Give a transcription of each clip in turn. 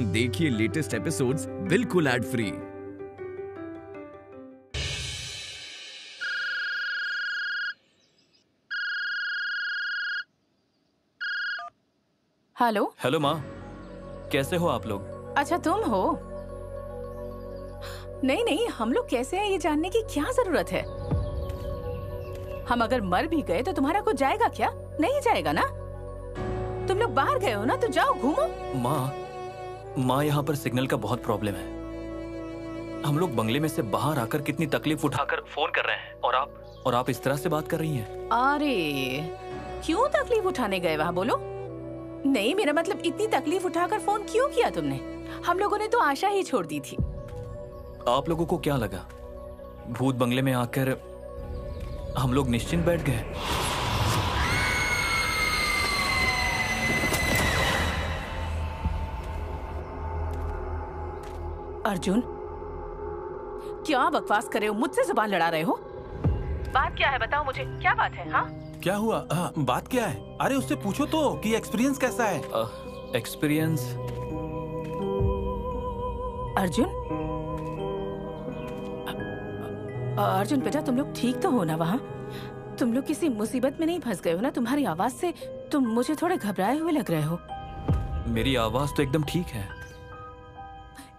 देखिए latest episodes बिल्कुल ad free. Hello. Hello माँ, कैसे हो आप लोग? अच्छा तुम हो? नहीं नहीं, हम लोग कैसे हैं ये जानने की क्या जरूरत है। हम अगर मर भी गए तो तुम्हारा कुछ जाएगा क्या? नहीं जाएगा ना। तुम लोग बाहर गए हो ना, तो जाओ घूमो। माँ यहाँ पर सिग्नल का बहुत प्रॉब्लम है। हम लोग बंगले में से बाहर आकर कितनी तकलीफ उठाकर फोन कर रहे हैं और आप इस तरह से बात कर रही हैं। अरे क्यों तकलीफ उठाने गए वहाँ, बोलो। नहीं, मेरा मतलब इतनी तकलीफ उठाकर फोन क्यों किया तुमने? हम लोगों ने तो आशा ही छोड़ दी थी। आप लोगों को क्या लगा भूत बंगले में आकर हम लोग निश्चिंत बैठ गए? अर्जुन, क्या बकवास कर रहे हो? मुझसे जुबान लड़ा रहे हो? बात क्या है, बताओ मुझे, क्या बात है? हाँ क्या हुआ? बात क्या है? अरे उससे पूछो तो कि एक्सपीरियंस कैसा है। एक्सपीरियंस? अर्जुन, अर्जुन बेटा, तुम लोग ठीक तो हो ना? वहाँ तुम लोग किसी मुसीबत में नहीं फंस गए हो ना? तुम्हारी आवाज से तुम मुझे थोड़े घबराए हुए लग रहे हो। मेरी आवाज तो एकदम ठीक है।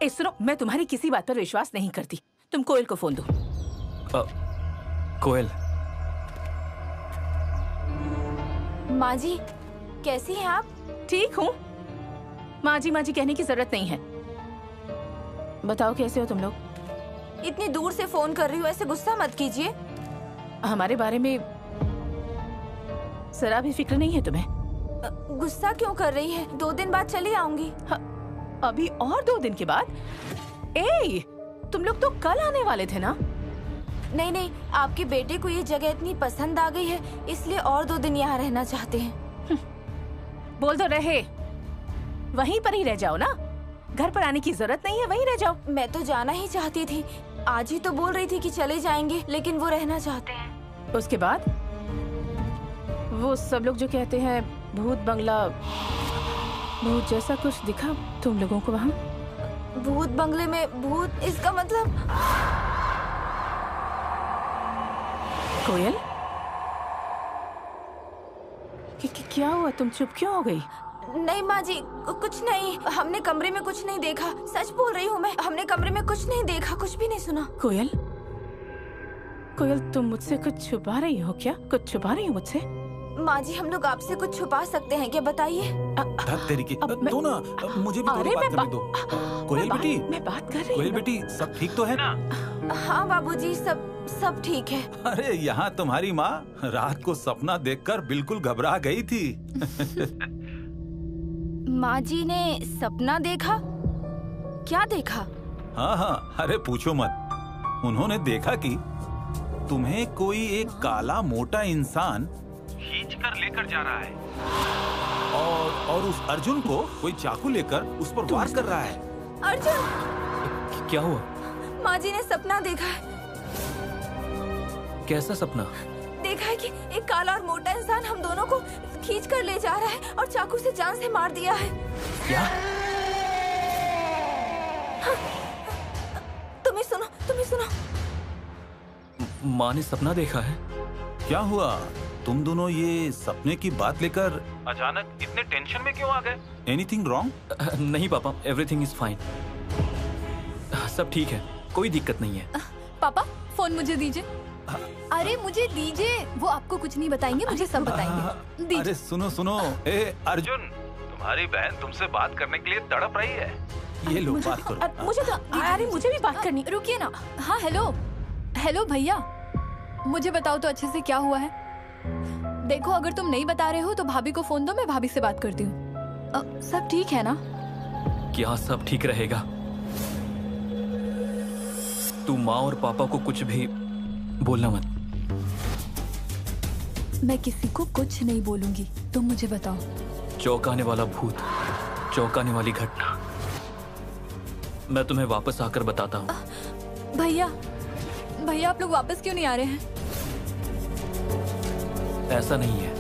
सुनो, मैं तुम्हारी किसी बात पर विश्वास नहीं करती। तुम कोयल को फोन दो। कोयल। माँ जी, कैसी हैं आप? ठीक हूँ। माँ जी कहने की जरूरत नहीं है। बताओ कैसे हो तुम लोग? इतनी दूर से फोन कर रही हूँ, ऐसे गुस्सा मत कीजिए। हमारे बारे में जरा भी फिक्र नहीं है तुम्हें? गुस्सा क्यों कर रही है? 2 दिन बाद चली आऊंगी। अभी और 2 दिन के बाद? तुम लोग तो कल आने वाले थे ना? नहीं, आपके बेटे को ये जगह इतनी पसंद आ गई है, इसलिए और 2 दिन यहाँ रहना चाहते हैं। बोल दो रहे, वहीं पर ही रह जाओ ना। घर पर आने की जरूरत नहीं है, वहीं रह जाओ। मैं तो जाना ही चाहती थी। आज ही तो बोल रही थी कि चले जाएंगे, लेकिन वो रहना चाहते हैं। उसके बाद वो सब लोग जो कहते हैं भूत बंगला, भूत जैसा कुछ दिखा तुम लोगों को वहाँ? भूत बंगले में भूत, इसका मतलब? कोयल, क्या हुआ? तुम चुप क्यों हो गई? नहीं माँ जी, कुछ नहीं। हमने कमरे में कुछ नहीं देखा। सच बोल रही हूँ मैं, हमने कमरे में कुछ नहीं देखा, कुछ भी नहीं सुना। कोयल, तुम मुझसे कुछ छुपा रही हो क्या? कुछ छुपा रही हो मुझसे? माँ जी, हम लोग आपसे कुछ छुपा सकते हैं क्या? बताइए। तेरी की दो ना, मुझे भी थोड़ी बात करने दो। कोयल बेटी, मैं बात कर रही हूँ। कोयल बेटी, सब ठीक तो है ना? हाँ बाबूजी, सब ठीक है। अरे यहाँ तुम्हारी माँ रात को सपना देखकर बिल्कुल घबरा गई थी। माँ जी ने सपना देखा? क्या देखा? हाँ, अरे पूछो मत। उन्होंने देखा कि तुम्हें कोई एक काला मोटा इंसान खींच कर लेकर जा रहा है और उस अर्जुन को कोई चाकू लेकर उस पर वार कर रहा है। अर्जुन! क्या हुआ? माँ जी ने सपना देखा है। कैसा सपना? देखा है कि एक काला और मोटा इंसान हम दोनों को खींच कर ले जा रहा है और चाकू से जान से मार दिया है। क्या? हाँ, तुम्हें सुनो। माँ ने सपना देखा है? क्या हुआ? तुम दोनों ये सपने की बात लेकर अचानक इतने टेंशन में क्यों आ गए? Anything wrong? नहीं पापा, एवरीथिंग इज फाइन। सब ठीक है, कोई दिक्कत नहीं है। पापा, फोन मुझे दीजिए। अरे मुझे दीजिए, वो आपको कुछ नहीं बताएंगे, मुझे सब बताएंगे। दीजिए। अरे सुनो, अर्जुन, तुम्हारी बहन तुमसे बात करने के लिए तड़प रही है। ये लो, बात करो। मुझे भी बात करनी। रुकिए ना। हाँ, हेलो भैया, मुझे बताओ तो अच्छे से क्या हुआ है। देखो, अगर तुम नहीं बता रहे हो तो भाभी को फोन दो, मैं भाभी से बात करती हूँ। सब ठीक है ना? क्या सब ठीक रहेगा? तू माँ और पापा को कुछ भी बोलना मत। मैं किसी को कुछ नहीं बोलूंगी, तुम मुझे बताओ। चौंकाने वाला भूत, चौंकाने वाली घटना, मैं तुम्हें वापस आकर बताता हूँ। भैया आप लोग वापस क्यों नहीं आ रहे हैं? ऐसा नहीं है,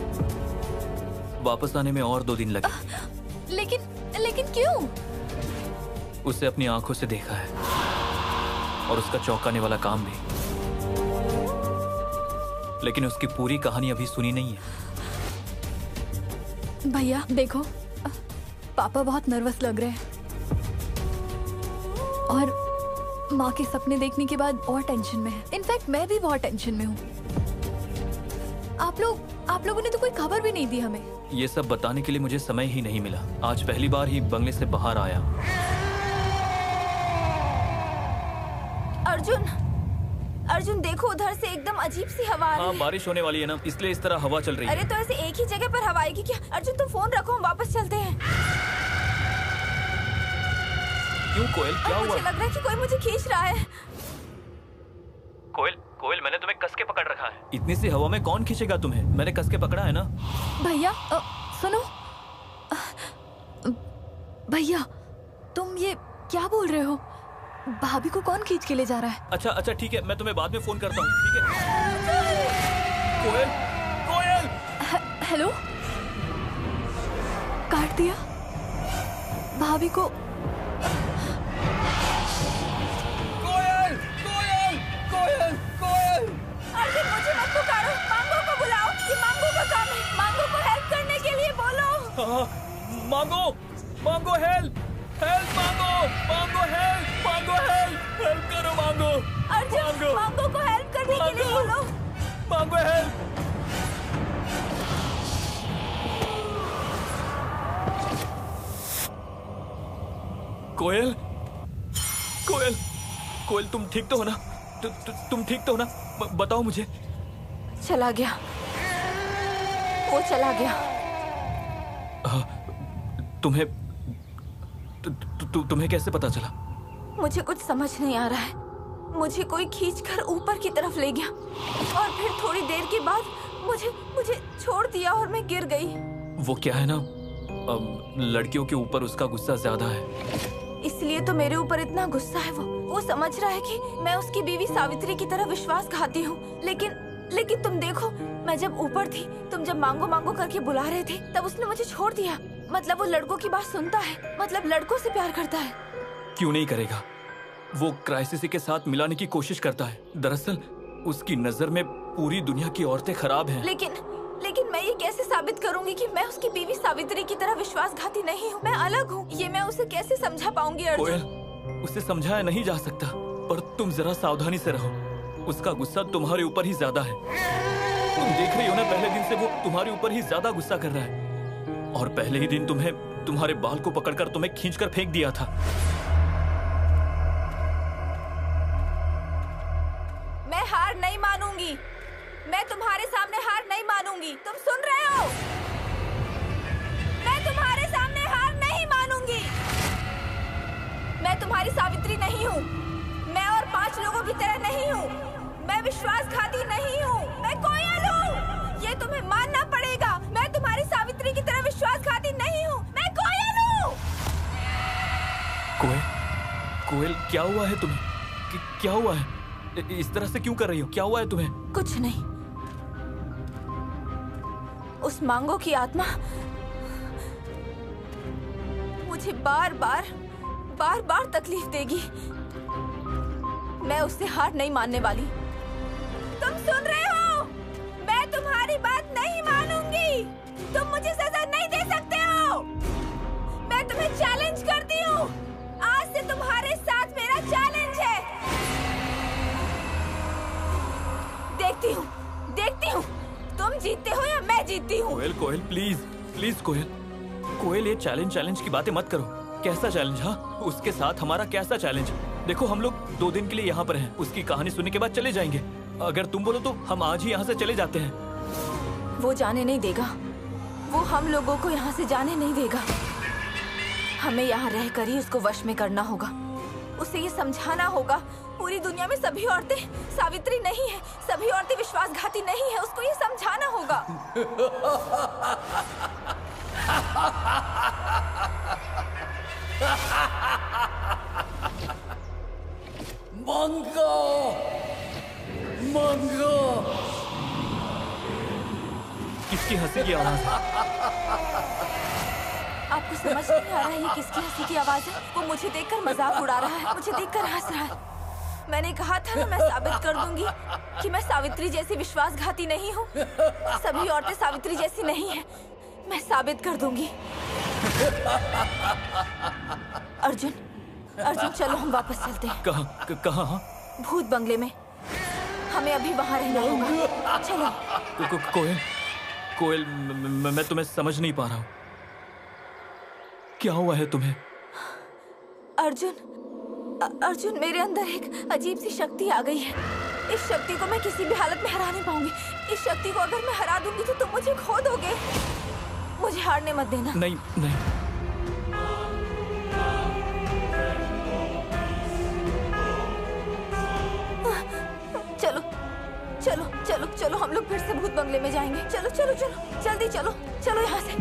वापस आने में और 2 दिन लगे। लेकिन क्यों? उसे अपनी आंखों से देखा है और उसका चौंकाने वाला काम भी, लेकिन उसकी पूरी कहानी अभी सुनी नहीं है। भैया देखो, पापा बहुत नर्वस लग रहे हैं और माँ के सपने देखने के बाद और टेंशन में है। इनफैक्ट मैं भी बहुत टेंशन में हूँ। आप लोगों ने तो कोई खबर भी नहीं दी हमें। ये सब बताने के लिए मुझे समय ही नहीं मिला। आज पहली बार ही बंगले से बाहर आया। अर्जुन देखो, उधर से एकदम अजीब सी हवा आ रही है। हाँ, बारिश होने वाली है ना, इसलिए इस तरह हवा चल रही है। अरे तो ऐसे एक ही जगह पर हवा आएगी क्या? अर्जुन तुम फोन रखो, हम वापस चलते हैं। क्यों कोयल, क्या हुआ? मुझे लग रहा है कि कोई मुझे खींच रहा है। कोयल, मैंने तुम्हें कस के पकड़ रखा है। इतनी सी हवा में कौन खींचेगा तुम्हें? मैंने कस के पकड़ा है ना। भैया सुनो, भैया तुम ये क्या बोल रहे हो? भाभी को कौन खींच के ले जा रहा है? अच्छा ठीक है, मैं तुम्हें बाद में फोन करता हूँ, ठीक है? कोयल। हेलो, काट दिया भाभी को। अर्जुन मुझे मत पुकारो, मांगो को बुलाओ। ये मांगो का काम है। मांगो को हेल्प करने के लिए बोलो। हाँ, मांगो हेल्प करो मांगो। अर्जुन मांगो को हेल्प करने के लिए बोलो। मांगो हेल्प। कोयल तुम ठीक तो हो ना? तुम ठीक तो हो ना? बताओ मुझे। चला गया, वो चला गया। तुम्हें कैसे पता चला? मुझे कुछ समझ नहीं आ रहा है। मुझे कोई खींचकर ऊपर की तरफ ले गया और फिर थोड़ी देर के बाद मुझे छोड़ दिया और मैं गिर गई। वो क्या है ना, लड़कियों के ऊपर उसका गुस्सा ज्यादा है, इसलिए तो मेरे ऊपर इतना गुस्सा है। वो समझ रहा है कि मैं उसकी बीवी सावित्री की तरह विश्वासघाती हूँ। लेकिन तुम देखो, मैं जब ऊपर थी, तुम जब मांगो मांगो करके बुला रहे थे, तब उसने मुझे छोड़ दिया। मतलब वो लड़कों की बात सुनता है, मतलब लड़कों से प्यार करता है। क्यों नहीं करेगा? वो क्राइसिस के साथ मिलाने की कोशिश करता है। दरअसल उसकी नजर में पूरी दुनिया की औरतें खराब हैं। लेकिन मैं ये कैसे साबित करूंगी कि मैं उसकी बीवी सावित्री की तरह विश्वासघाती नहीं हूँ? मैं अलग हूँ। ये मैं उसे कैसे समझा पाऊंगी? अर्जुन, उसे समझाया नहीं जा सकता, पर तुम जरा सावधानी से रहो। उसका गुस्सा तुम्हारे ऊपर ही ज्यादा है। तुम देख रही हो ना, पहले दिन से वो तुम्हारे ऊपर ही ज्यादा गुस्सा कर रहा है। और पहले ही दिन तुम्हारे बाल को पकड़कर तुम्हें खींचकर फेंक दिया था। मैं हार नहीं मानूंगी। मैं तुम्हारे सामने हार नहीं मानूंगी। तुम सुन रहे हो? मैं तुम्हारे सामने हार नहीं मानूंगी। मैं तुम्हारी सावित्री नहीं हूँ। मैं और 5 लोगों की तरह नहीं हूँ। मैं विश्वासघाती नहीं हूँ। मैं कोयल हूँ। ये तुम्हें मानना पड़ेगा। मैं तुम्हारी सावित्री की तरह विश्वासघाती नहीं हूँ। मैं कोयल हूँ। कोयल, क्या हुआ है तुम्हें? क्या हुआ है? इस तरह से क्यों कर रही हो? क्या हुआ है तुम्हें? कुछ नहीं। उस मांगो की आत्मा मुझे बार बार तकलीफ देगी। मैं उससे हार नहीं मानने वाली। तुम सुन रहे हो? मैं तुम्हारी बात नहीं मानूंगी। तुम मुझे सजा नहीं दे सकते हो। मैं तुम्हें चैलेंज करती हूँ। आज से तुम्हारे साथ मेरा चैलेंज है। देखती हूँ तुम जीतते हो या मैं जीतती हूँ। कोयल प्लीज कोयल, ये चैलेंज की बातें मत करो। कैसा चैलेंज? हाँ, उसके साथ हमारा कैसा चैलेंज? देखो, हम लोग 2 दिन के लिए यहाँ पर हैं। उसकी कहानी सुनने के बाद चले जाएंगे। अगर तुम बोलो तो हम आज ही यहाँ से चले जाते हैं। वो जाने नहीं देगा। वो हम लोगों को यहाँ से जाने नहीं देगा। हमें यहाँ रहकर ही उसको वश में करना होगा। उसे ये समझाना होगा पूरी दुनिया में सभी औरतें सावित्री नहीं है, सभी औरतें विश्वासघाती नहीं है। उसको ये समझाना होगा। मंगो किसकी हंसी की आवाज है? आपको समझ नहीं आ रहा है ये किसकी हंसी की आवाज है? वो मुझे देखकर मजाक उड़ा रहा है, मुझे देखकर हंस रहा है। मैंने कहा था ना, मैं साबित कर दूंगी कि मैं सावित्री जैसी विश्वासघाती नहीं हूँ। सभी औरतें सावित्री जैसी नहीं हैं। मैं साबित कर दूंगी। अर्जुन, अर्जुन चलो हम वापस चलते हैं। कहाँ? भूत बंगले में। हमें अभी वहाँ रहना होगा। चलो। कोयल, मैं तुम्हें समझ नहीं पा रहा हूँ। क्या हुआ है तुम्हें? अर्जुन, मेरे अंदर एक अजीब सी शक्ति आ गई है। इस शक्ति को मैं किसी भी हालत में हरा नहीं पाऊंगी। इस शक्ति को अगर मैं हरा दूंगी तो तुम मुझे खो दोगे। मुझे हारने मत देना। नहीं। चलो हम लोग फिर से भूत बंगले में जाएंगे। चलो जल्दी चलो यहाँ से।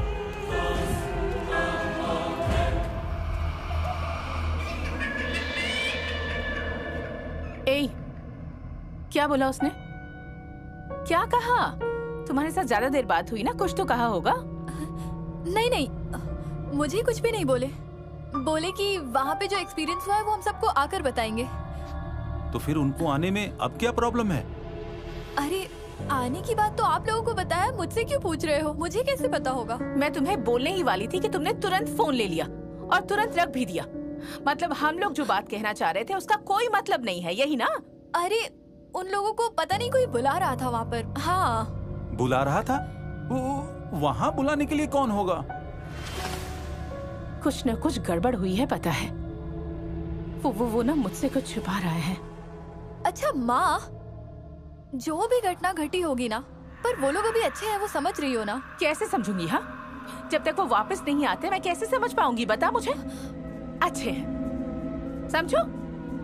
ए, क्या बोला उसने? क्या कहा? तुम्हारे साथ ज्यादा देर बात हुई ना, कुछ तो कहा होगा। नहीं, मुझे कुछ भी नहीं बोले। बोले कि वहाँ पे जो एक्सपीरियंस हुआ है वो हम सबको आकर बताएंगे। तो फिर उनको आने में अब क्या प्रॉब्लम है? अरे आने की बात तो आप लोगों को बताया, मुझसे क्यों पूछ रहे हो? मुझे कैसे पता होगा? मैं तुम्हें बोलने ही वाली थी कि तुमने तुरंत फोन ले लिया और तुरंत रख भी दिया। मतलब हम लोग जो बात कहना चाह रहे थे उसका कोई मतलब नहीं है, यही ना? अरे उन लोगों को पता नहीं कोई बुला रहा था वहाँ पर। हाँ, बुला रहा था? वहाँ बुलाने के लिए कौन होगा? कुछ न कुछ गड़बड़ हुई है, पता है। वो ना मुझसे कुछ छुपा रहा है। अच्छा माँ, जो भी घटना घटी होगी ना, पर वो लोग अभी अच्छे हैं, वो समझ रही हो ना? कैसे समझूंगी? हाँ, जब तक वो वापस नहीं आते मैं कैसे समझ पाऊंगी? बता मुझे। अच्छे हैं, समझो।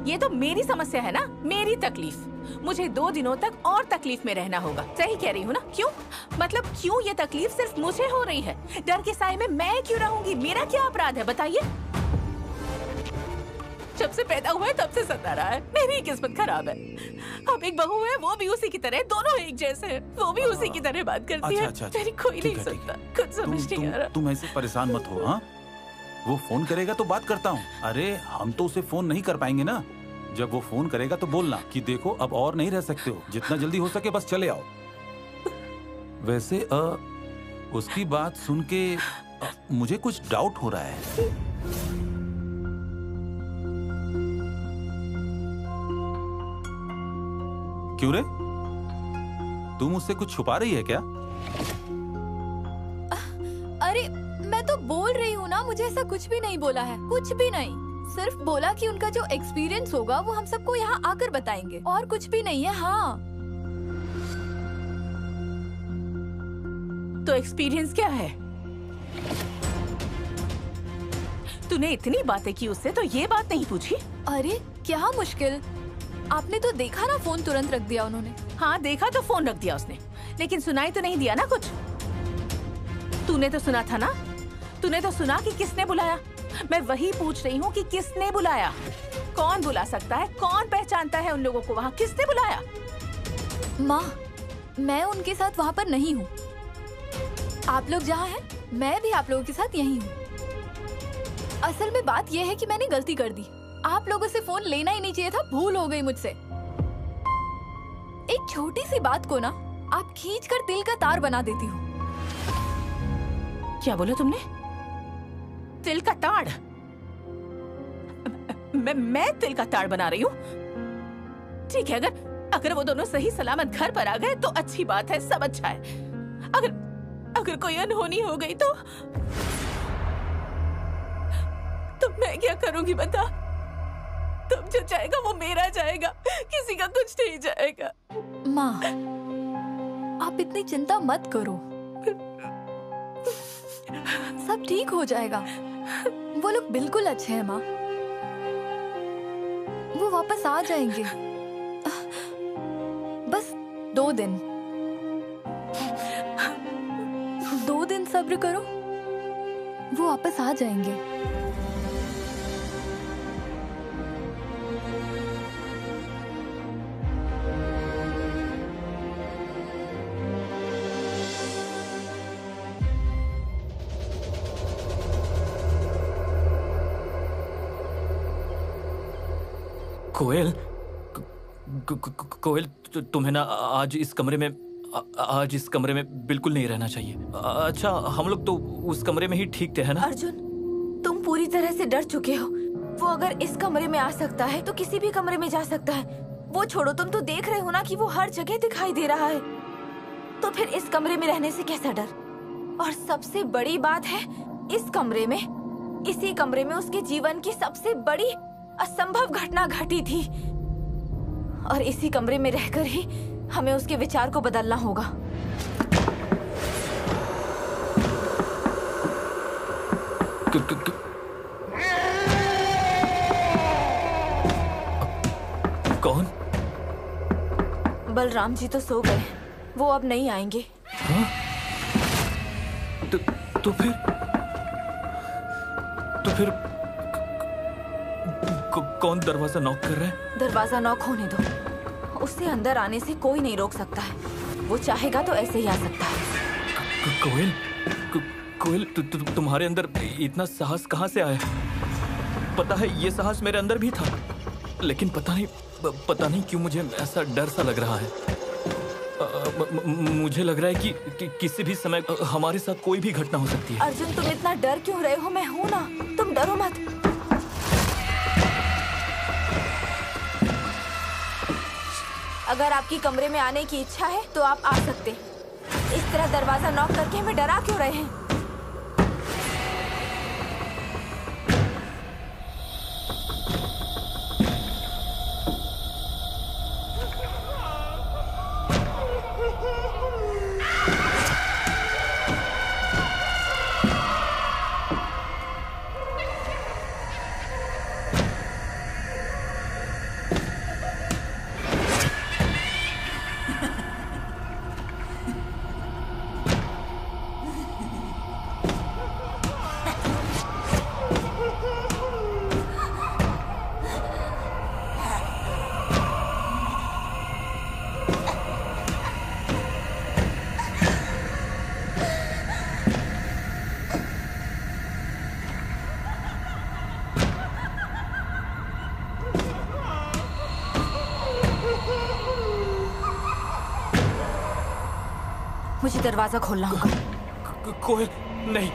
ये तो मेरी समस्या है ना, मेरी तकलीफ। मुझे 2 दिनों तक और तकलीफ में रहना होगा। सही कह रही हूँ ना? क्यों? मतलब क्यों ये तकलीफ सिर्फ मुझे हो रही है? डर के साए में मैं क्यों रहूंगी? मेरा क्या अपराध है बताइए? जब से पैदा हुआ है तब से सता रहा है। मेरी किस्मत खराब है। अब एक बहू है, वो भी उसी की तरह, दोनों एक जैसे हैं। वो भी उसी की तरह बात करती है। मेरी कोई नहीं सुनता। कुछ समझ नहीं आ रहा। तुम ऐसे परेशान मत हो। हाँ, वो फोन करेगा तो बात करता हूँ। अरे हम तो उसे फोन नहीं कर पाएंगे ना। जब वो फोन करेगा तो बोलना कि देखो अब और नहीं रह सकते हो, जितना जल्दी हो सके बस चले आओ। वैसे उसकी बात सुन के मुझे कुछ डाउट हो रहा है। क्यों रे? तुम उससे कुछ छुपा रही है क्या? अरे मैं तो बोल रही हूँ ना, मुझे ऐसा कुछ भी नहीं बोला है। कुछ भी नहीं, सिर्फ बोला कि उनका जो एक्सपीरियंस होगा वो हम सबको यहाँ आकर बताएंगे, और कुछ भी नहीं है। हाँ, तो एक्सपीरियंस क्या है? तूने इतनी बातें की उससे तो ये बात नहीं पूछी? अरे क्या मुश्किल, आपने तो देखा ना, फोन तुरंत रख दिया उन्होंने। हाँ देखा, तो फोन रख दिया उसने, लेकिन सुनाई तो नहीं दिया ना कुछ। तूने तो सुना था ना? तूने तो सुना कि किसने बुलाया? मैं वही पूछ रही हूँ कि किसने बुलाया? कौन बुला सकता है? कौन पहचानता है उन लोगों को वहाँ? किसने बुलाया? माँ, मैं उनके साथ वहाँ पर नहीं हूँ। आप लोग जहाँ हैं, मैं भी आप लोगों के साथ यही हूँ। असल में बात यह है कि मैंने गलती कर दी। आप लोगों से फोन लेना ही नहीं चाहिए था, भूल हो गई मुझसे। एक छोटी सी बात को ना आप खींचकर दिल का तार बना देती हो। क्या बोला तुमने? तिल का ताड़? मैं तिल का ताड़ बना रही हूँ? ठीक है, अगर वो दोनों सही सलामत घर पर आ गए तो अच्छी बात है, सब अच्छा है। अगर कोई अनहोनी हो गई तो मैं क्या करूंगी बता? तुम जो जाएगा वो मेरा जाएगा, किसी का कुछ नहीं जाएगा। माँ, आप इतनी चिंता मत करो, सब ठीक हो जाएगा। वो लोग बिल्कुल अच्छे हैं माँ, वो वापस आ जाएंगे। बस 2 दिन, 2 दिन सब्र करो, वो वापस आ जाएंगे। कोयल, कोयल, तुम्हें ना आज इस कमरे में बिल्कुल नहीं रहना चाहिए। अच्छा, हम लोग तो उस कमरे में ही ठीक थे, है ना? अर्जुन, तुम पूरी तरह से डर चुके हो। वो अगर इस कमरे में आ सकता है तो किसी भी कमरे में जा सकता है। वो छोड़ो, तुम तो देख रहे हो ना कि वो हर जगह दिखाई दे रहा है। तो फिर इस कमरे में रहने से कैसा डर? और सबसे बड़ी बात है, इसी कमरे में उसके जीवन की सबसे बड़ी असंभव घटना घटी थी। और इसी कमरे में रहकर ही हमें उसके विचार को बदलना होगा। कौन? बलराम जी तो सो गए, वो अब नहीं आएंगे। हाँ? तो फिर कौन दरवाजा नॉक कर रहा है? दरवाजा नॉक होने दो, उससे अंदर आने से कोई नहीं रोक सकता है। वो चाहेगा तो ऐसे ही आ सकता है। कोयल, तुम्हारे अंदर इतना साहस कहाँ से आया? पता है ये साहस मेरे अंदर भी था, लेकिन पता नहीं क्यों मुझे ऐसा डर सा लग रहा है। मुझे लग रहा है कि किसी भी समय हमारे साथ कोई भी घटना हो सकती है। अर्जुन, तुम इतना डर क्यों रहे हो? मैं हूं ना, तुम डरो मत। अगर आपकी कमरे में आने की इच्छा है तो आप आ सकते। इस तरह दरवाजा नॉक करके हमें डरा क्यों रहे हैं? मुझे दरवाजा खोलना होगा। कोयल, नहीं।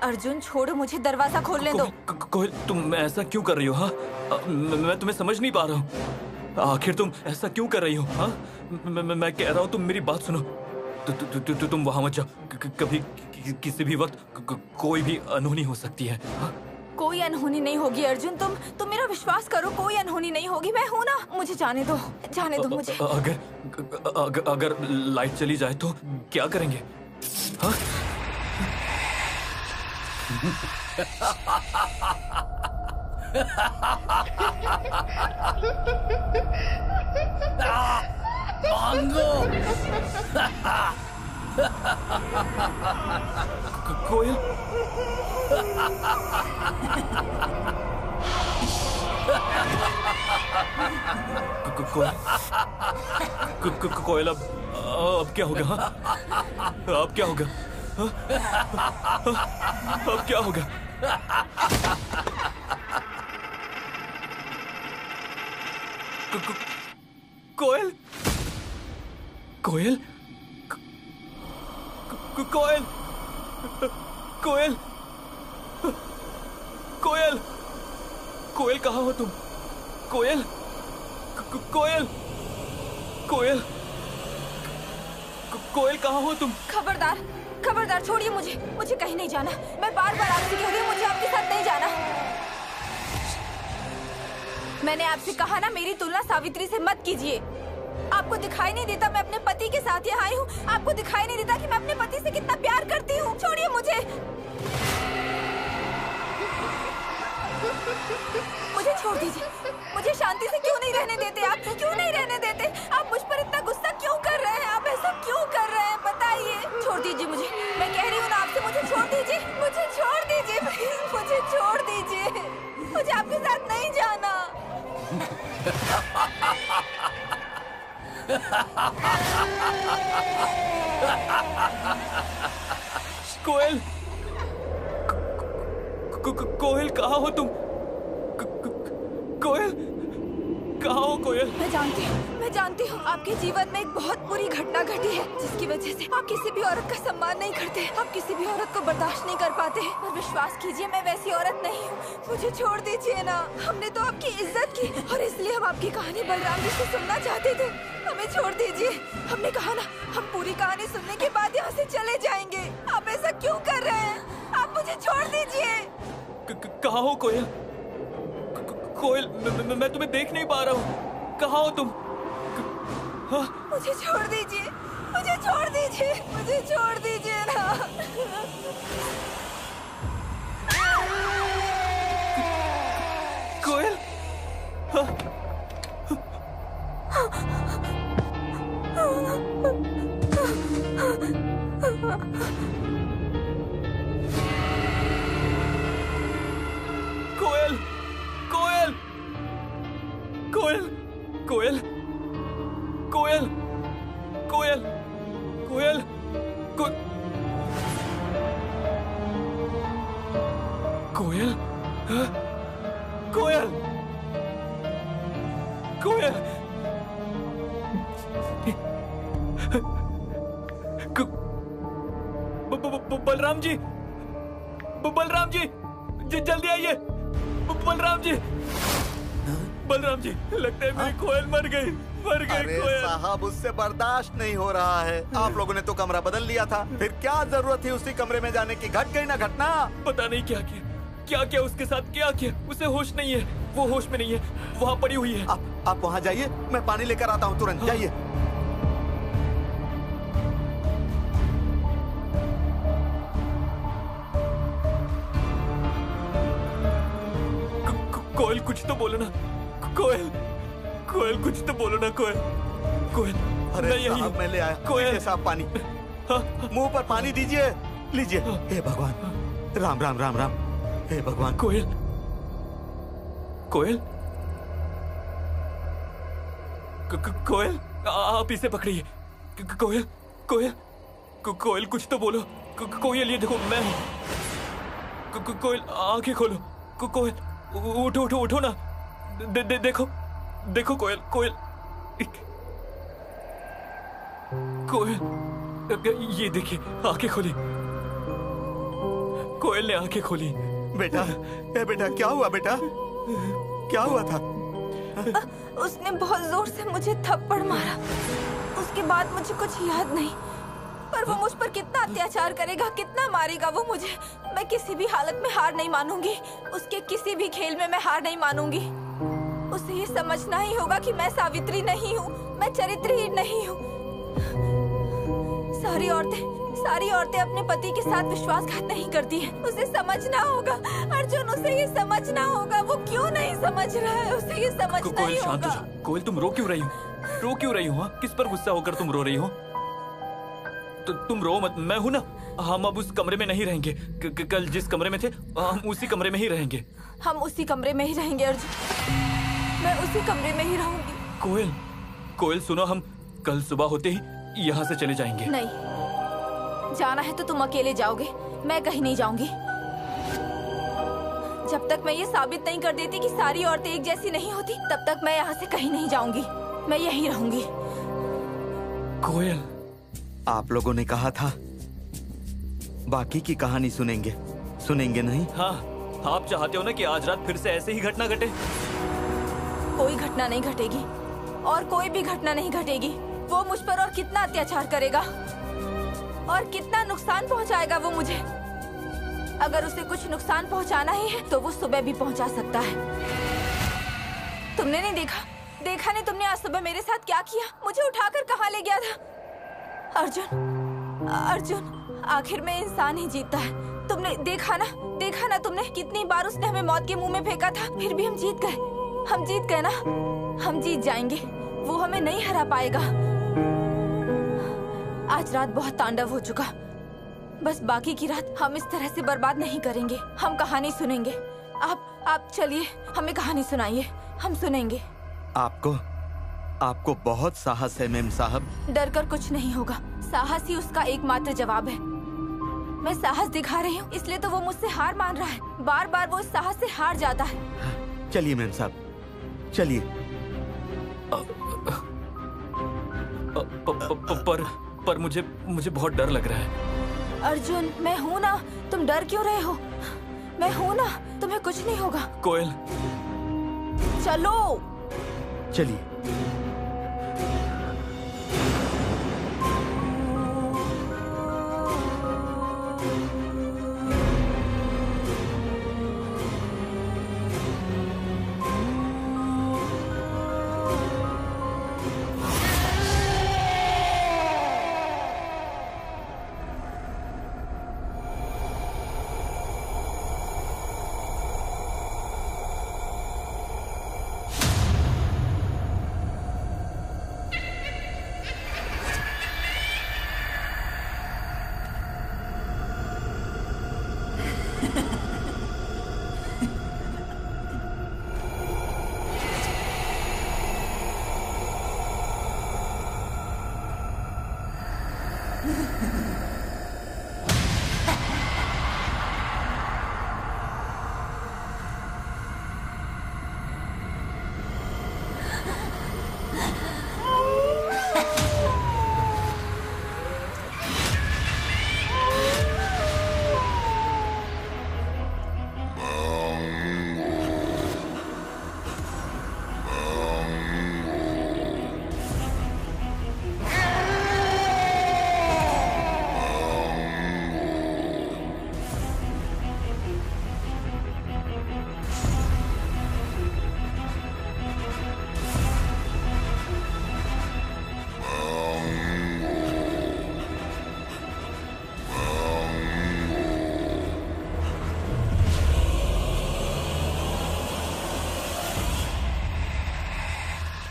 अर्जुन, छोड़ो मुझे, दरवाजा खोलने दो। कोयल, तुम ऐसा क्यों कर रही हो? हाँ, मैं तुम्हें समझ नहीं पा रहा हूँ। आखिर तुम ऐसा क्यों कर रही हो? हाँ, मैं कह रहा हूँ, तुम मेरी बात सुनो। तुम वहां मत जाओ। कभी किसी भी वक्त कोई भी अनहोनी हो सकती है। हाँ? कोई अनहोनी नहीं होगी अर्जुन, तुम मेरा विश्वास करो, कोई अनहोनी नहीं होगी। मैं हूं ना, मुझे जाने दो मुझे। अगर लाइट चली जाए तो क्या करेंगे? हाँ? कोयल, कोयल, अब क्या होगा? अब क्या होगा? अब क्या होगा? कोयल, कोयल, कोयल, कोयल, कोयल, कोयल, कहाँ हो तुम? कोयल, कोयल, कोयल, कोयल, कहाँ हो तुम? खबरदार, छोड़िए मुझे कहीं नहीं जाना। मैं बार-बार आपसे कह रही हूँ, मुझे आपके साथ नहीं जाना। मैंने आपसे कहा ना, मेरी तुलना सावित्री से मत कीजिए। आपको दिखाई नहीं देता मैं अपने पति के साथ यहाँ आई हूँ? आपको दिखाई नहीं देता कि मैं अपने पति से कितना प्यार करती हूँ? छोड़िए मुझे छोड़ दीजिए। मुझे शांति से क्यों नहीं रहने देते? आप क्यों नहीं रहने देते? आप मुझ पर इतना गुस्सा क्यों कर रहे हैं? आप ऐसा क्यों कर रहे हैं? बताइए। छोड़ दीजिए मुझे, मैं कह रही हूँ ना आपसे, मुझे छोड़ दीजिए, मुझे छोड़ दीजिए, मुझे छोड़ दीजिए। मुझे आपके साथ नहीं जाना। कोयल, कोयल, कहाँ हो तुम? कोयल, कहाँ हो कोयल? मैं जानती हूँ आपके जीवन में एक बहुत बुरी घटना घटी है जिसकी वजह से आप किसी भी औरत का सम्मान नहीं करते, आप किसी भी औरत को बर्दाश्त नहीं कर पाते। और विश्वास कीजिए मैं वैसी औरत नहीं हूँ, मुझे छोड़ दीजिए ना। हमने तो आपकी इज्जत की और इसलिए हम आपकी कहानी बलराम जी से सुनना चाहते थे। हमें छोड़ दीजिए, हमने कहा ना हम पूरी कहानी सुनने के बाद यहाँ से चले जाएंगे। आप ऐसा क्यों कर रहे हैं? आप मुझे छोड़ दीजिए। कहाँ हो कोयल? कोयल, मैं तुम्हें देख नहीं पा रहा हूँ, कहाँ हो तुम? हाँ? मुझे छोड़ दीजिए, मुझे छोड़ दीजिए, मुझे छोड़ दीजिए ना। कोयल? हाँ? कोयल, कोयल, कोयल, कोयल, कोयल, कोयल, कोयल, कोयल, हाँ? कोयल, कोयल, बलराम जी, बलराम जी, जल्दी आइए, बलराम जी, बलराम जी, लगता है मेरी कोयल मर गई, अरे कोयल। साहब उससे बर्दाश्त नहीं हो रहा है। आप लोगों ने तो कमरा बदल लिया था, फिर क्या जरूरत थी उसी कमरे में जाने की? घट गई ना घटना। पता नहीं क्या किया, क्या किया उसके साथ, क्या किया, उसे होश नहीं है, वो होश में नहीं है, वहाँ पड़ी हुई है। आप वहाँ जाइए, मैं पानी लेकर आता हूँ तुरंत। जाइए। कोयल कुछ तो बोलो ना, कोयल, कोयल कुछ तो बोलो ना, कोयल, कोयल। अरे साहब मैं ले आया, कोयल साहब पानी। मुंह पर पानी दीजिए, लीजिए। हे भगवान, राम राम राम राम, हे भगवान। कोयल, कोयल, कोयल, आप इसे पकड़िए। कोयल, कोयल, कोयल कुछ तो बोलो। कोयल ये देखो मैं हूँ। कोयल आंखें खोलो। कोयल उठो उठो उठो ना। देखो देखो कोयल, कोयल, कोयल, ये देखिए आंखें खोली। कोयल ने आंखें खोली। बेटा, ए बेटा क्या हुआ बेटा? क्या हुआ था? उसने बहुत जोर से मुझे थप्पड़ मारा, उसके बाद मुझे कुछ याद नहीं, पर वो मुझ पर कितना अत्याचार करेगा, कितना मारेगा वो मुझे। मैं किसी भी हालत में हार नहीं मानूंगी, उसके किसी भी खेल में मैं हार नहीं मानूंगी। उसे ये समझना ही होगा कि मैं सावित्री नहीं हूँ, मैं चरित्रहीन नहीं हूँ। सारी औरतें अपने पति के साथ विश्वासघात नहीं करती हैं। उसे समझना होगा अर्जुन, उसे ये समझना होगा। वो क्यों नहीं समझ रहा है, उसे ये समझना ही होगा। कोयल तुम रो क्यों रही हो? रो क्यों रही हो? किस पर गुस्सा होकर तुम रो रही हो? तो तुम रो मत, मैं हूं ना। हम अब उस कमरे में नहीं रहेंगे। कल जिस कमरे में थे हम उसी कमरे में ही रहेंगे। हम उसी कमरे में ही रहेंगे अर्जुन, मैं उसी कमरे में ही रहूंगी। कोयल, कोयल सुनो, हम कल सुबह होते ही यहाँ से चले जाएंगे। नहीं, जाना है तो तुम अकेले जाओगे, मैं कहीं नहीं जाऊंगी। जब तक मैं ये साबित नहीं कर देती कि सारी औरतें एक जैसी नहीं होती, तब तक मैं यहाँ से कहीं नहीं जाऊंगी, मैं यहीं रहूंगी। कोयल, आप लोगों ने कहा था बाकी की कहानी सुनेंगे, सुनेंगे नहीं? हाँ, आप चाहते हो ना कि आज रात फिर से ऐसे ही घटना घटे? कोई घटना नहीं घटेगी और कोई भी घटना नहीं घटेगी। वो मुझ पर और कितना अत्याचार करेगा और कितना नुकसान पहुंचाएगा वो मुझे। अगर उसे कुछ नुकसान पहुंचाना ही है तो वो सुबह भी पहुंचा सकता है। तुमने नहीं देखा नहीं तुमने आज सुबह मेरे साथ क्या किया? मुझे उठाकर कहाँ ले गया था? अर्जुन, आखिर में इंसान ही जीतता है। तुमने देखा ना तुमने कितनी बार उसने हमें मौत के मुंह में फेंका था, फिर भी हम जीत गए ना। हम जीत जाएंगे, वो हमें नहीं हरा पाएगा। आज रात बहुत तांडव हो चुका, बस बाकी की रात हम इस तरह से बर्बाद नहीं करेंगे। हम कहानी सुनेंगे। आप चलिए, हमें कहानी सुनाइए, हम सुनेंगे। आपको बहुत साहस है मेम साहब। डर कर कुछ नहीं होगा, साहस ही उसका एकमात्र जवाब है। मैं साहस दिखा रही हूँ, इसलिए तो वो मुझसे हार मान रहा है। बार बार वो इस साहस से हार जाता है। चलिए मेम साहब, चलिए। पर मुझे बहुत डर लग रहा है। अर्जुन, मैं हूँ ना, तुम डर क्यों रहे हो? मैं हूँ ना, तुम्हें कुछ नहीं होगा। कोयल, चलो। चलिए।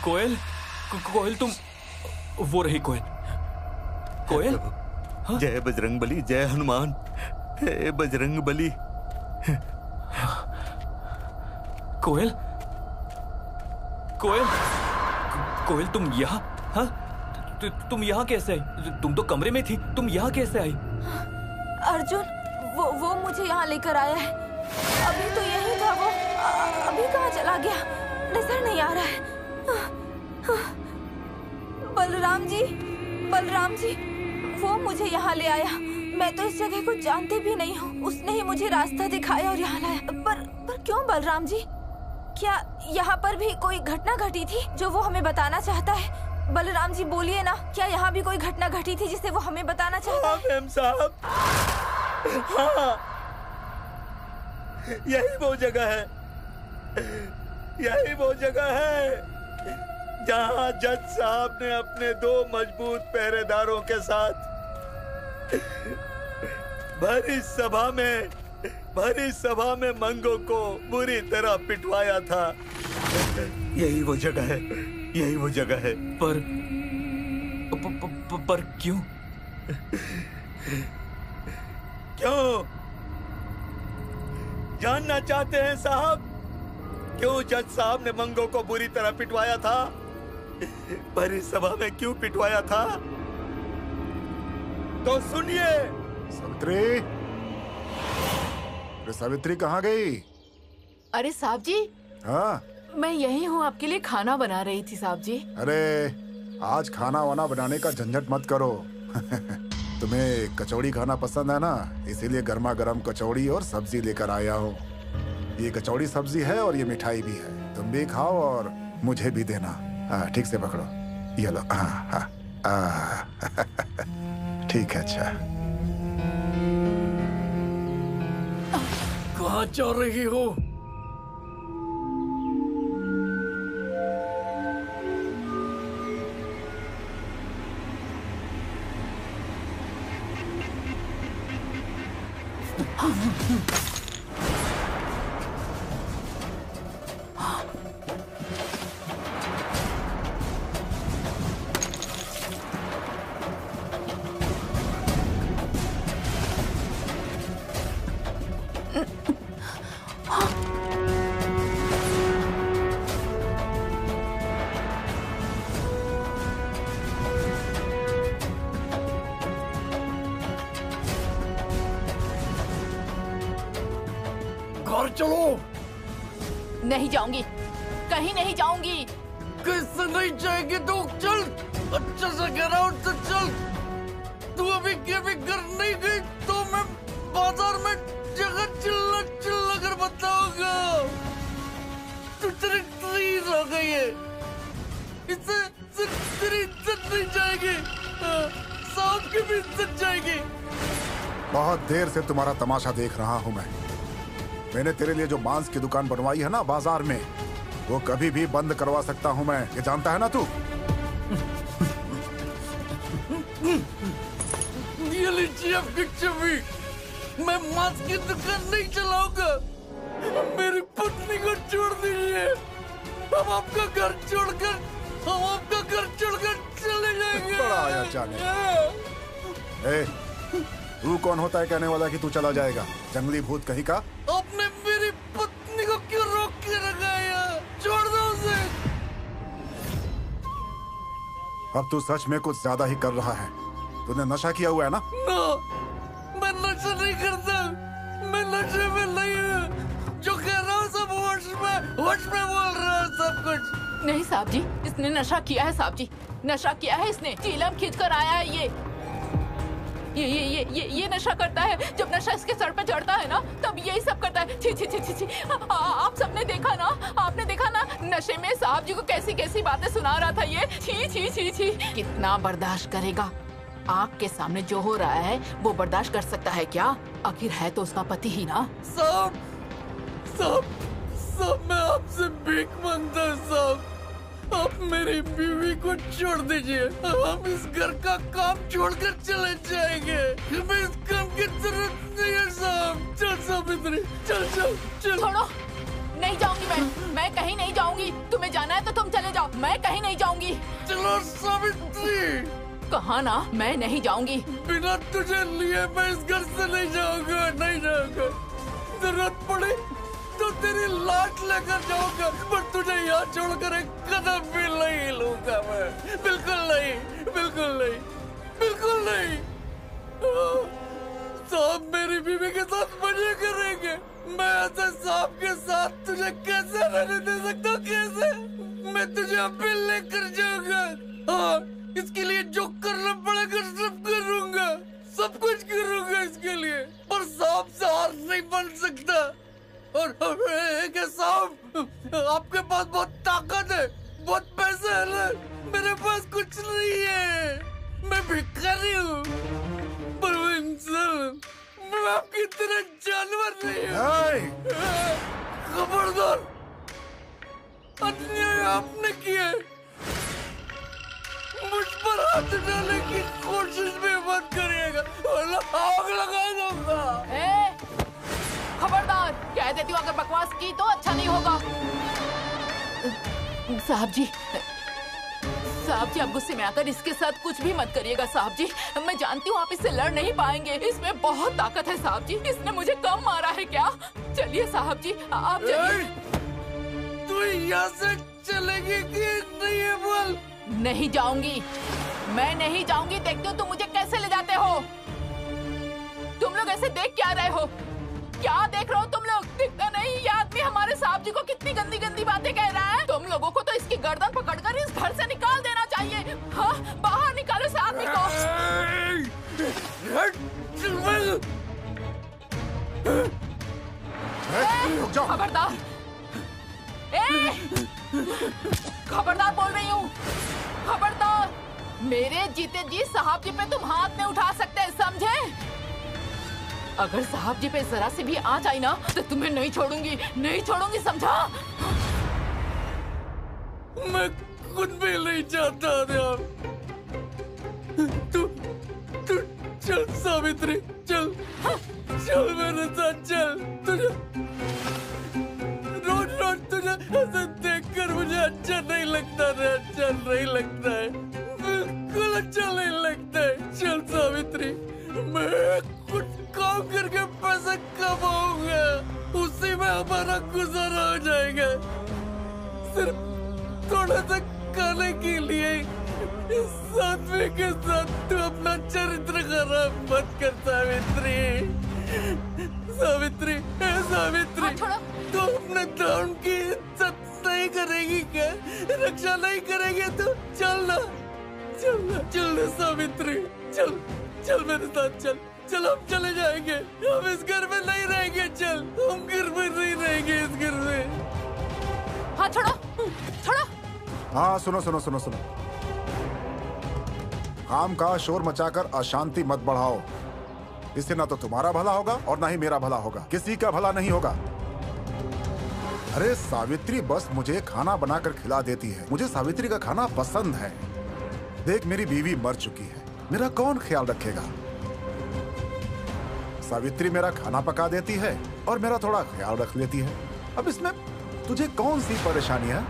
कोयल, कोयल तुम, वो रही कोयल। कोयल, जय बजरंगबली, जय हनुमान, हे बजरंगबली। कोयल, कोयल, कोयल तुम यहाँ? हाँ, तुम यहाँ कैसे आई? तुम तो कमरे में थी, तुम यहाँ कैसे आई? अर्जुन, वो मुझे यहाँ लेकर आया है। अभी तो यही था वो, अभी कहाँ चला गया? नजर नहीं आ रहा है। बलराम जी, वो मुझे यहाँ ले आया। मैं तो इस जगह को जानती भी नहीं हूँ। उसने ही मुझे रास्ता दिखाया और यहाँ लाया। पर क्यों बलराम जी? क्या यहाँ पर भी कोई घटना घटी थी जो वो हमें बताना चाहता है? बलराम जी बोलिए ना, क्या यहाँ भी कोई घटना घटी थी जिसे वो हमें बताना चाहता है? मेम साहब, हाँ, यही वो जगह है, यही वो जगह है जहाँ जज साहब ने अपने 2 मजबूत पहरेदारों के साथ भरी सभा में मंगो को बुरी तरह पिटवाया था। यही वो जगह है, यही वो जगह है। पर क्यों? क्यों जानना चाहते हैं साहब? क्यों जज साहब ने मंगो को बुरी तरह पिटवाया था? भरी सभा में क्यों पिटवाया था? तो सुनिए। सावित्री कहाँ गई? अरे साहब जी, हाँ, मैं यही हूँ, आपके लिए खाना बना रही थी साहब जी। अरे आज खाना वाना बनाने का झंझट मत करो। तुम्हें कचौड़ी खाना पसंद है ना, इसीलिए गर्मा गर्म कचौड़ी और सब्जी लेकर आया हूँ। ये कचौड़ी सब्जी है और ये मिठाई भी है। तुम भी खाओ और मुझे भी देना। ठीक से पकड़ो, ये लो। ठीक है। अच्छा, कहाँ जा रही हो? घर चलो। नहीं जाऊंगी। कहीं नहीं जाऊंगी। कैसे नहीं जाएगी तू? चल, अच्छा से कह रहा हूँ तो चल। तू अभी के भी घर नहीं गई तो मैं बाजार में जगह चिल्ला चिल्ला कर बताऊंगा। तू तेरी ट्रीज हो गई है, इससे सिर्फ तेरी इज्जत नहीं जाएगी, सांप की भी इज्जत जाएगी। बहुत देर से तुम्हारा तमाशा देख रहा हूँ मैं। मैंने तेरे लिए जो मांस की दुकान बनवाई है ना बाजार में, वो कभी भी बंद करवा सकता हूँ मैं, ये जानता है ना तू? ये लीजिए आपकी चाबी। मैं मांस की दुकान नहीं चलाऊंगा। मेरी पत्नी को छोड़ दीजिए। हम आपका घर छोड़कर चले जाएंगे। बड़ा आया जाने। ए, तू कौन होता है कहने वाला कि तू चला जाएगा? जंगली भूत कहीं का। आपने मेरी पत्नी को क्यों रोक के रखा है? छोड़ दो उसे। अब तू सच में कुछ ज्यादा ही कर रहा है। तूने नशा किया हुआ है ना? नो, मैं नशा नहीं करता। मैं नशे में नहीं हूँ। जो कह रहा हूँ सब होश में बोल रहा है सब कुछ। नहीं साहब जी, इसने नशा किया है साहब जी, नशा किया है इसने। चीलम खींच कर आया है ये नशा करता है। जब नशा इसके सर पे चढ़ता है ना, तब यही सब करता है। छी छी छी छी छी। आप सबने देखा ना, आपने देखा ना नशे में साहब जी को कैसी कैसी बातें सुना रहा था ये। छी छी छी छी। कितना बर्दाश्त करेगा? आँख के सामने जो हो रहा है वो बर्दाश्त कर सकता है क्या? आखिर है तो उसका पति ही ना। साहब मैं आपसे भीख मांगता हूँ साहब। आप मेरी बीवी को छोड़ दीजिए। हम इस घर का काम छोड़कर चले जाएंगे। हमें इस काम की जरूरत नहीं है साहब। चल सावित्री, चल। छोड़ो, नहीं जाऊंगी मैं कहीं नहीं जाऊंगी। तुम्हें जाना है तो तुम चले जाओ, मैं कहीं नहीं जाऊंगी। चलो सावित्री। कहा ना मैं नहीं जाऊंगी। बिना तुझे लिए मैं इस घर से नहीं जाऊंगा। जरूरत पड़े तो तेरी लाश लेकर जाऊंगा, पर तुझे यहाँ छोड़कर एक कदम भी नहीं लूंगा मैं। बिल्कुल नहीं। साहब मेरी बीवी के साथ मजे करेंगे। मैं ऐसे सांप के साथ तुझे कैसे रहने दे सकता हूँ? कैसे? मैं तुझे अभी लेकर जाऊंगा। हाँ, इसके लिए जो करना पड़ेगा सब कुछ करूंगा इसके लिए। पर सांप से हार नहीं बन सकता। और साहब, आपके पास बहुत ताकत है, बहुत पैसे है ना। मेरे पास कुछ नहीं है। मैं भिखारी हूँ, पर वो इंसान। मैं आपकी तरह जानवर नहीं हूँ। खबरदार, अन्याय आपने किया। मुझ पर हाथ डालने की कोशिश भी मत करिएगा, वरना आग लगा दूंगा। खबरदार, कह देती हूँ अगर बकवास की तो अच्छा नहीं होगा। साहब जी आप गुस्से में आकर इसके साथ कुछ भी मत करिएगा साहब जी। मैं जानती हूँ आप इससे लड़ नहीं पाएंगे। इसमें बहुत ताकत है साहब जी। इसने मुझे कम मारा है क्या? चलिए साहब जी, आप चलिए। तू यहाँ से चलेगी कि नहीं है? बोल। नहीं जाऊंगी, मैं नहीं जाऊंगी। देखते हो तुम मुझे कैसे ले जाते हो। तुम लोग ऐसे देख क्या रहे हो? क्या देख रहे हो तुम लोग? दिखता नहीं ये आदमी हमारे साहब जी को कितनी गंदी गंदी बातें कह रहा है। तुम लोगों को तो इसकी गर्दन पकड़कर इस घर से निकाल देना चाहिए। हाँ, बाहर निकालो इस आदमी को। खबरदार, खबरदार बोल रही हूँ। खबरदार, मेरे जीते जी साहब जी पे तुम हाथ नहीं उठा सकते, समझे? अगर साहब जी पे जरा से भी आँच आई ना तो तुम्हें नहीं छोड़ूंगी, समझा? मैं खुद भी नहीं चाहता था। तू चल सावित्री, चल मेरे साथ चल। तुझे रोज तुझे ऐसे देखकर मुझे अच्छा नहीं लगता है। बिल्कुल अच्छा नहीं लगता है। चल सावित्री, मैं कुछ काम करके पैसे कमाऊंगा, उसी में हमारा गुजारा हो जाएगा। सिर्फ थोड़ा सा खाने के लिए इस आदमी के साथ तू अपना चरित्र खराब मत कर सावित्री। तू अपने धर्म की इज्जत नहीं करेगी क्या? रक्षा नहीं करेगी तो चल ना, चल ना, चल ना सावित्री, चल चल मेरे साथ चल, चल हम चले जाएंगे, हम इस घर में नहीं रहेंगे, चल हम घर में नहीं रहेंगे, इस घर में। हाँ छोड़ो, छोड़ो। हाँ सुनो सुनो सुनो सुनो, काम का शोर मचाकर अशांति मत बढ़ाओ। इससे ना तो तुम्हारा भला होगा और ना ही मेरा भला होगा, किसी का भला नहीं होगा। अरे सावित्री बस मुझे खाना बनाकर खिला देती है, मुझे सावित्री का खाना पसंद है। देख मेरी बीवी मर चुकी है, मेरा कौन ख्याल रखेगा? सावित्री मेरा खाना पका देती है और मेरा थोड़ा ख्याल रख लेती है। अब इसमें तुझे कौन सी परेशानी है?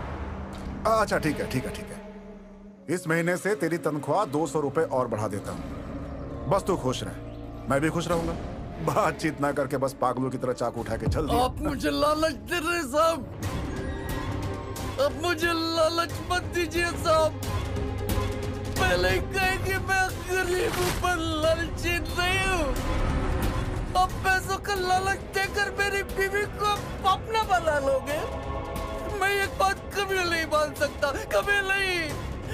अच्छा ठीक है ठीक है ठीक है, इस महीने से तेरी तनख्वाह 200 रुपए और बढ़ा देता हूँ। बस तू खुश रह, मैं भी खुश रहूंगा। बातचीत ना करके बस पागलों की तरह चाकू उठा के चल दिया। आप मुझे लालच दे रहे साहब, अब मुझे लालच मत दीजिए साहब। पहले ही कहे कि मैं गरीब हूँ पर लालची नहीं हूँ। अब पैसों का लालच देकर मेरी बीवी को अपना बना लोगे? मैं एक बात कभी नहीं मान सकता, कभी नहीं।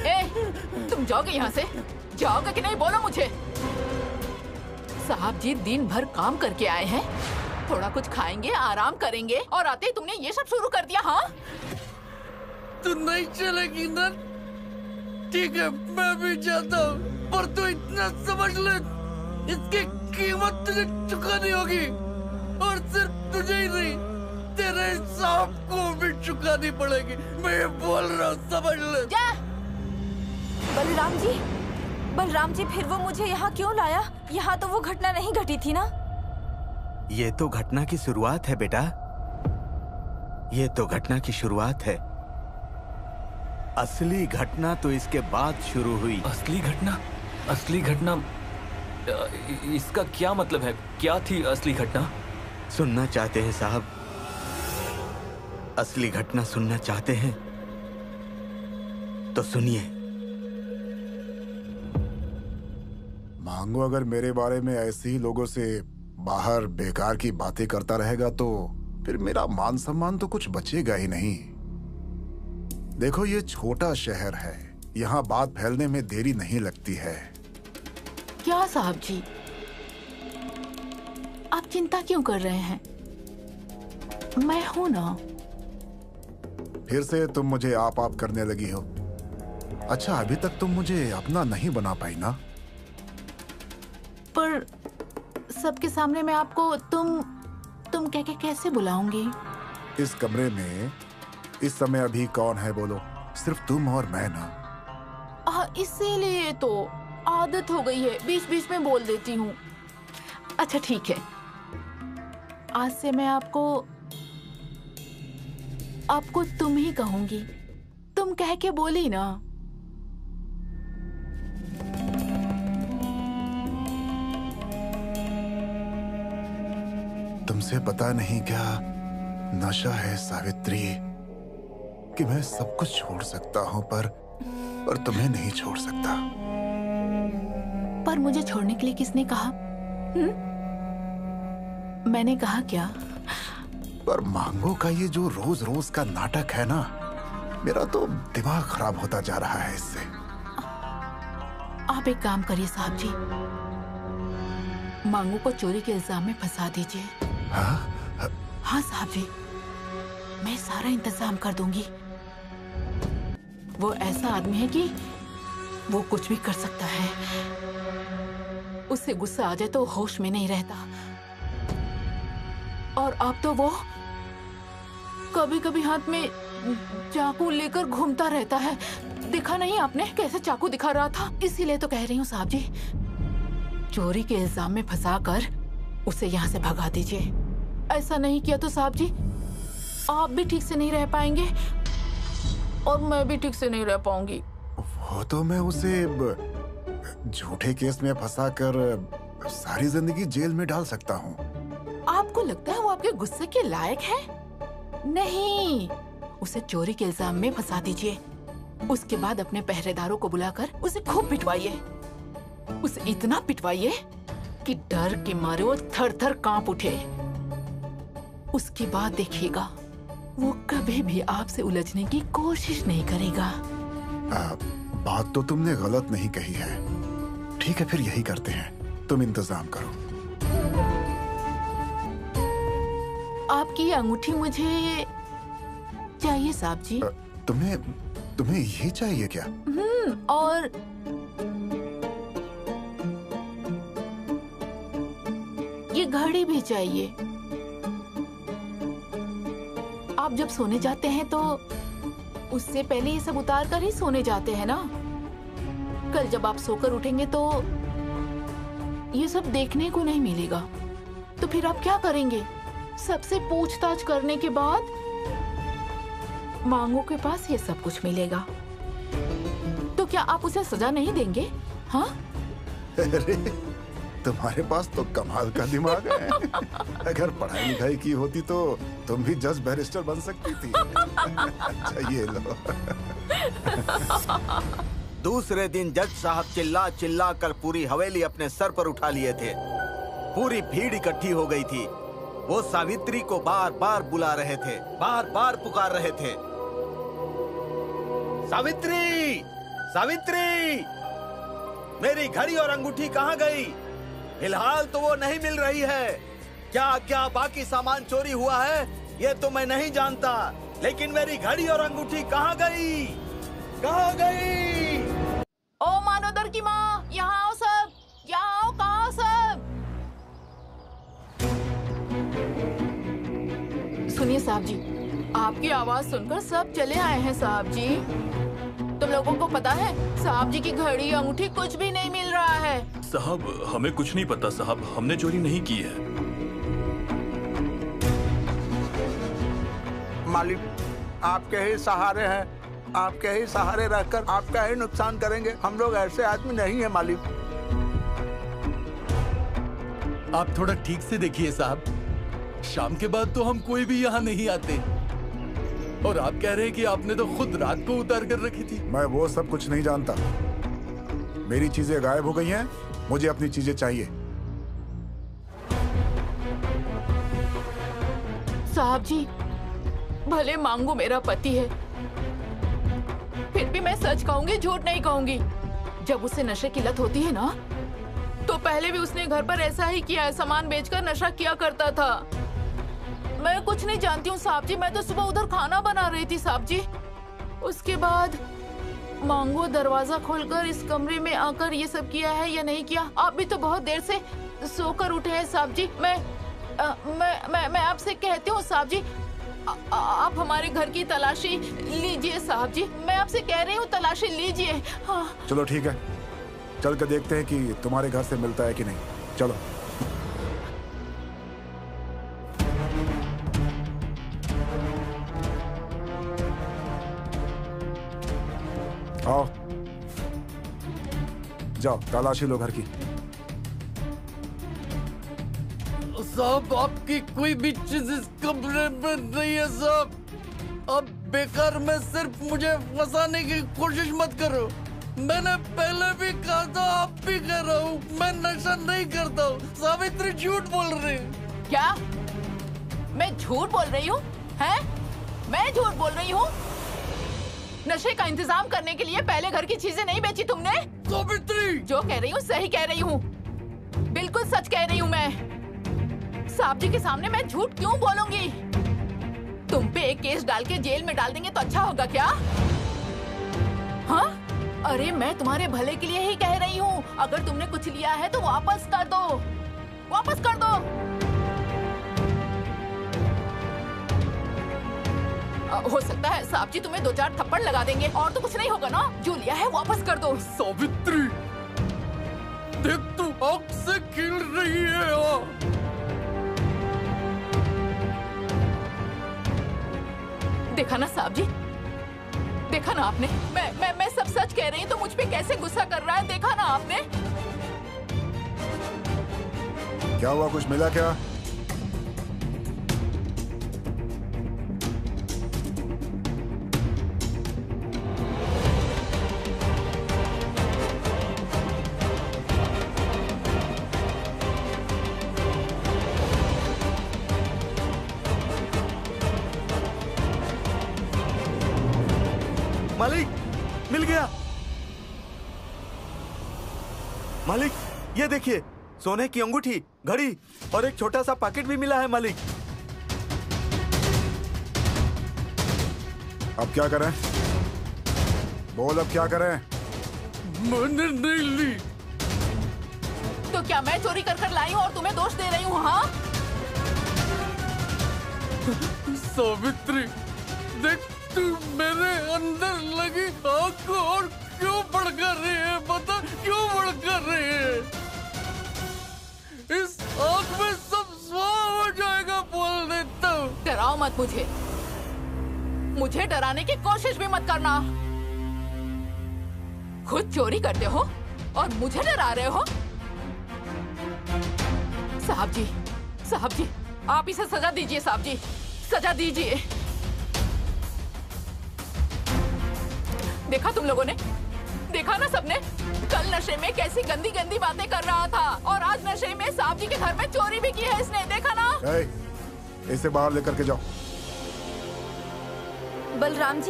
ए, तुम जाओगे यहाँ से? जाओगे कि नहीं बोलो मुझे। साहब जी दिन भर काम करके आए हैं, थोड़ा कुछ खाएंगे, आराम करेंगे और आते ही तुमने ये सब शुरू कर दिया। हाँ तू नहीं चलेगी ना? ठीक है मैं भी जाता हूँ, पर तू इतना समझ ले, इसकी कीमत तुझे चुकानी होगी। और सिर्फ तुझे ही नहीं, तेरे सांप को भी चुकानी पड़ेगी। मैं ये बोल रहा हूँ, समझ ले। जा। बलराम जी फिर वो मुझे यहाँ क्यों लाया? यहाँ तो वो घटना नहीं घटी थी ना? ये तो घटना की शुरुआत है बेटा, ये तो घटना की शुरुआत है। असली घटना तो इसके बाद शुरू हुई। असली घटना? असली घटना? इसका क्या मतलब है? क्या थी असली घटना? सुनना चाहते हैं साहब? असली घटना सुनना चाहते हैं तो सुनिए। मांगो अगर मेरे बारे में ऐसे ही लोगों से बाहर बेकार की बातें करता रहेगा तो फिर मेरा मान सम्मान तो कुछ बचेगा ही नहीं। देखो ये छोटा शहर है, यहाँ बात फैलने में देरी नहीं लगती है। क्या साहब जी, आप चिंता क्यों कर रहे हैं? मैं हूं ना। फिर से तुम मुझे आप करने लगी हो। अच्छा अभी तक तुम मुझे अपना नहीं बना पाई ना? पर सबके सामने मैं आपको तुम कह के कैसे बुलाऊंगी? इस कमरे में इस समय अभी कौन है बोलो? सिर्फ तुम और मैं ना। इसीलिए तो आदत हो गई है, बीच बीच में बोल देती हूँ। अच्छा ठीक है, आज से मैं आपको तुम ही कहूंगी। तुम कह के बोली ना। तुमसे पता नहीं क्या नशा है सावित्री कि मैं सब कुछ छोड़ सकता हूँ पर तुम्हें नहीं छोड़ सकता। पर मुझे छोड़ने के लिए किसने कहा? मैंने कहा क्या? पर मांगो का ये जो रोज रोज का नाटक है ना, मेरा तो दिमाग खराब होता जा रहा है इससे। आप एक काम करिए साहब जी, मांगो को चोरी के इल्जाम में फंसा दीजिए। हाँ साहब जी, मैं सारा इंतजाम कर दूंगी। वो ऐसा आदमी है कि वो कुछ भी कर सकता है। उससे गुस्सा आ जाए तो होश में नहीं रहता। और अब तो वो कभी कभी हाथ में चाकू लेकर घूमता रहता है। देखा नहीं आपने कैसे चाकू दिखा रहा था? इसीलिए तो कह रही हूँ साहब जी, चोरी के इल्जाम में फंसाकर उसे यहाँ से भगा दीजिए। ऐसा नहीं किया तो साहब जी आप भी ठीक से नहीं रह पाएंगे और मैं भी ठीक से नहीं रह पाऊंगी। वो तो मैं उसे झूठे केस में फंसाकर सारी जिंदगी जेल में डाल सकता हूँ। आपको लगता है वो आपके गुस्से के लायक है? नहीं, उसे चोरी के इल्जाम में फंसा दीजिए। उसके बाद अपने पहरेदारों को बुलाकर उसे खूब पिटवाइए। उसे इतना पिटवाइए कि डर के मारे वो थर थर कांप उठे। उसके बाद देखिएगा वो कभी भी आपसे उलझने की कोशिश नहीं करेगा। बात तो तुमने गलत नहीं कही है। ठीक है, फिर यही करते हैं। तुम इंतजाम करो। आपकी अंगूठी मुझे चाहिए साहब जी। तुम्हें ये चाहिए क्या? और ये घड़ी भी चाहिए। आप जब सोने जाते हैं तो उससे पहले ये सब उतार कर ही सोने जाते हैं ना। कल जब आप सोकर उठेंगे तो ये सब देखने को नहीं मिलेगा। तो फिर आप क्या करेंगे? सबसे पूछताछ करने के बाद मांगो के पास ये सब कुछ मिलेगा। तो क्या आप उसे सजा नहीं देंगे? हाँ? अरे तुम्हारे पास तो कमाल का दिमाग है। अगर पढ़ाई लिखाई की होती तो तुम भी जज बैरिस्टर बन सकती थी। अच्छा ये लो। दूसरे दिन जज साहब चिल्ला चिल्ला कर पूरी हवेली अपने सर पर उठा लिए थे। पूरी भीड़ इकट्ठी हो गई थी। वो सावित्री को बार बार बुला रहे थे, बार बार पुकार रहे थे। सावित्री, सावित्री, मेरी घड़ी और अंगूठी कहाँ गई? फिलहाल तो वो नहीं मिल रही है। क्या क्या बाकी सामान चोरी हुआ है ये तो मैं नहीं जानता, लेकिन मेरी घड़ी और अंगूठी कहाँ गई? कहाँ गई? ओ मानोदर की माँ, यहाँ आओ सब, यहाँ आओ। कहाँ सब? सुनिए साहब जी, आपकी आवाज सुनकर सब चले आए हैं साहब जी। तुम लोगों को पता है साहब जी की घड़ी अंगूठी कुछ भी नहीं मिल रहा है। साहब हमें कुछ नहीं पता साहब, हमने चोरी नहीं की है। मालिक, आपके ही सहारे हैं। आपके ही सहारे रहकर आपका ही नुकसान करेंगे। हम लोग ऐसे आदमी नहीं है मालिक। आप थोड़ा ठीक से देखिए साहब, शाम के बाद तो हम कोई भी यहाँ नहीं आते। और आप कह रहे हैं कि आपने तो खुद रात को उतार कर रखी थी। मैं वो सब कुछ नहीं जानता। मेरी चीजें गायब हो गई हैं, मुझे अपनी चीजें चाहिए। साहब जी, भले मांगू मेरा पति है, फिर भी मैं सच कहूंगी, झूठ नहीं कहूंगी। जब उसे नशे की लत होती है ना, तो पहले भी उसने घर पर ऐसा ही किया है। सामान बेचकर नशा किया करता था। मैं कुछ नहीं जानती हूँ साहब जी। मैं तो सुबह उधर खाना बना रही थी साहब जी। उसके बाद मांगो दरवाजा खोलकर इस कमरे में आकर ये सब किया है या नहीं किया। आप भी तो बहुत देर से सोकर उठे हैं साहब जी। मैं आपसे कहती हूँ साहब जी, आप हमारे घर की तलाशी लीजिए साहब जी। मैं आपसे कह रही हूँ तलाशी लीजिए। हाँ। चलो ठीक है, चल कर देखते हैं कि तुम्हारे घर से मिलता है कि नहीं। चलो। आओ, जाओ तलाशी लो घर की। साहब आपकी कोई भी चीज इस कमरे में नहीं है साहब। अब बेकार में सिर्फ मुझे फंसाने की कोशिश मत करो। मैंने पहले भी कहा था, आप भी कह रहा हूँ, मैं नशा नहीं करता हूँ। सावित्री झूठ बोल रही है। क्या मैं झूठ बोल रही हूँ? हैं? मैं झूठ बोल रही हूँ? नशे का इंतजाम करने के लिए पहले घर की चीजें नहीं बेची तुमने? सावित्री, जो कह रही हूँ सही कह रही हूँ, बिल्कुल सच कह रही हूँ मैं। साहब जी के सामने मैं झूठ क्यों बोलूंगी? तुम पे एक केस डाल के जेल में डाल देंगे तो अच्छा होगा क्या? हाँ? अरे मैं तुम्हारे भले के लिए ही कह रही हूँ। अगर तुमने कुछ लिया है तो वापस कर दो, वापस कर दो। हो सकता है साहब जी तुम्हें 2-4 थप्पड़ लगा देंगे, और तो कुछ नहीं होगा ना। जो लिया है वापस कर दो। सावित्री, देख तू आग से खिल रही है। देखा ना साहब जी, देखा ना आपने? मैं सब सच कह रही हूँ तो मुझ पे कैसे गुस्सा कर रहा है। देखा ना आपने? क्या हुआ, कुछ मिला क्या? मालिक, मिल गया। मालिक, ये देखिए, सोने की अंगूठी, घड़ी और एक छोटा सा पैकेट भी मिला है मालिक। अब क्या करें? बोल, अब क्या करें? मैंने नहीं ली। तो क्या मैं चोरी कर कर लाई हूँ और तुम्हें दोष दे रही हूँ? हाँ सावित्री, देख तू मेरे अंदर लगी आग को और क्यों भड़का रही है? बता क्यों भड़का रही है? इस आग में सब स्वाहा हो जाएगा, बोल देता हूँ। डराओ मत मुझे, मुझे डराने की कोशिश भी मत करना। खुद चोरी करते हो और मुझे डरा रहे हो? साहब जी, आप इसे सजा दीजिए। साहब जी, सजा दीजिए। देखा तुम लोगों ने? देखा ना सबने? कल नशे में कैसी गंदी गंदी बातें कर रहा था और आज नशे में साहब जी के घर में चोरी भी की है इसने। देखा ना? इसे बाहर लेकर के जाओ। बलराम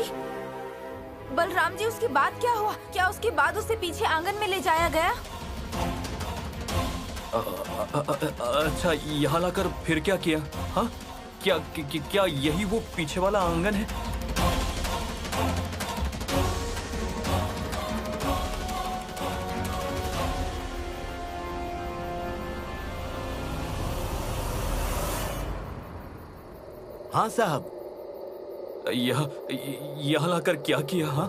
जी, उसके बाद क्या हुआ? क्या उसके बाद उसे पीछे आंगन में ले जाया गया? अच्छा, यहाँ लाकर फिर क्या किया? हाँ, क्या यही वो पीछे वाला आंगन है? हाँ साहब। यहाँ लाकर क्या किया? हाँ,